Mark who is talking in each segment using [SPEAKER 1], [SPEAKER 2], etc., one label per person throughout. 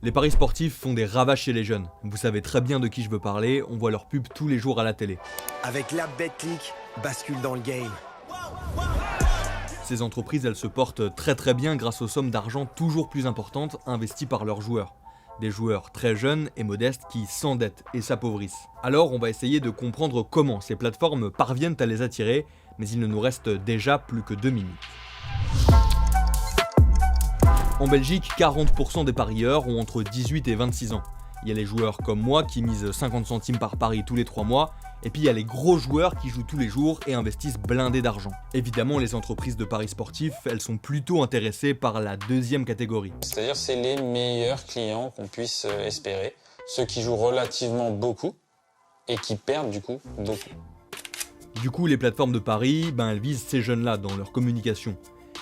[SPEAKER 1] Les paris sportifs font des ravages chez les jeunes. Vous savez très bien de qui je veux parler, on voit leurs pubs tous les jours à la télé.
[SPEAKER 2] Avec l'app BetClick, bascule dans le game.
[SPEAKER 1] Ces entreprises, elles se portent très bien grâce aux sommes d'argent toujours plus importantes investies par leurs joueurs. Des joueurs très jeunes et modestes qui s'endettent et s'appauvrissent. Alors on va essayer de comprendre comment ces plateformes parviennent à les attirer, mais il ne nous reste déjà plus que 2 minutes. En Belgique, 40% des parieurs ont entre 18 et 26 ans. Il y a les joueurs comme moi qui misent 50 centimes par pari tous les 3 mois, et puis il y a les gros joueurs qui jouent tous les jours et investissent blindés d'argent. Évidemment, les entreprises de paris sportifs, elles sont plutôt intéressées par la deuxième catégorie.
[SPEAKER 3] C'est-à-dire c'est les meilleurs clients qu'on puisse espérer, ceux qui jouent relativement beaucoup et qui perdent du coup beaucoup.
[SPEAKER 1] Du coup, les plateformes de paris, elles visent ces jeunes-là dans leur communication.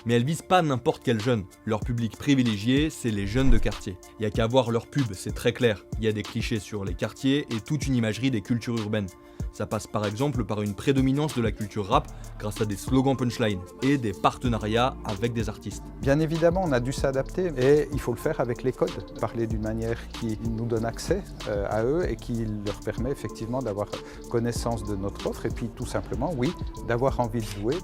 [SPEAKER 1] Mais elles visent pas n'importe quel jeune. Leur public privilégié, c'est les jeunes de quartier. Il y a qu'à voir leur pub, c'est très clair. Il y a des clichés sur les quartiers et toute une imagerie des cultures urbaines. Ça passe par exemple par une prédominance de la culture rap grâce à des slogans punchline et des partenariats avec des artistes.
[SPEAKER 4] Bien évidemment, on a dû s'adapter et il faut le faire avec les codes. Parler d'une manière qui nous donne accès à eux et qui leur permet effectivement d'avoir connaissance de notre offre et puis tout simplement, oui, d'avoir envie de jouer.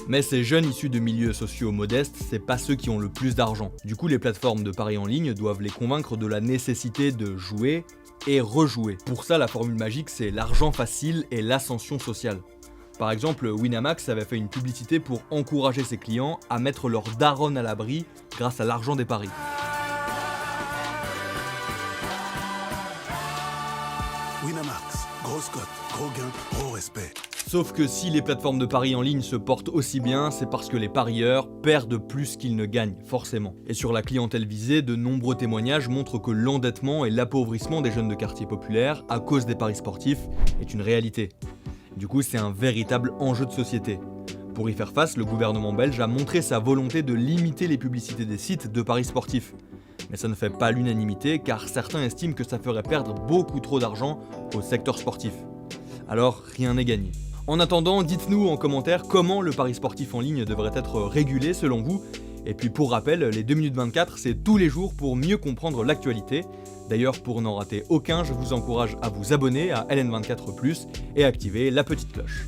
[SPEAKER 1] Mais ces jeunes issus de milieux sociaux modestes, c'est pas ceux qui ont le plus d'argent. Du coup, les plateformes de paris en ligne doivent les convaincre de la nécessité de jouer et rejouer. Pour ça, la formule magique, c'est l'argent facile et l'ascension sociale. Par exemple, Winamax avait fait une publicité pour encourager ses clients à mettre leur daronne à l'abri grâce à l'argent des paris.
[SPEAKER 5] Winamax, grosse cote, gros gain, gros respect.
[SPEAKER 1] Sauf que si les plateformes de paris en ligne se portent aussi bien, c'est parce que les parieurs perdent plus qu'ils ne gagnent, forcément. Et sur la clientèle visée, de nombreux témoignages montrent que l'endettement et l'appauvrissement des jeunes de quartiers populaires, à cause des paris sportifs, est une réalité. Du coup, c'est un véritable enjeu de société. Pour y faire face, le gouvernement belge a montré sa volonté de limiter les publicités des sites de paris sportifs. Mais ça ne fait pas l'unanimité, car certains estiment que ça ferait perdre beaucoup trop d'argent au secteur sportif. Alors, rien n'est gagné. En attendant, dites-nous en commentaire comment le pari sportif en ligne devrait être régulé selon vous. Et puis pour rappel, les 2 minutes 24, c'est tous les jours pour mieux comprendre l'actualité. D'ailleurs, pour n'en rater aucun, je vous encourage à vous abonner à LN24+, et activer la petite cloche.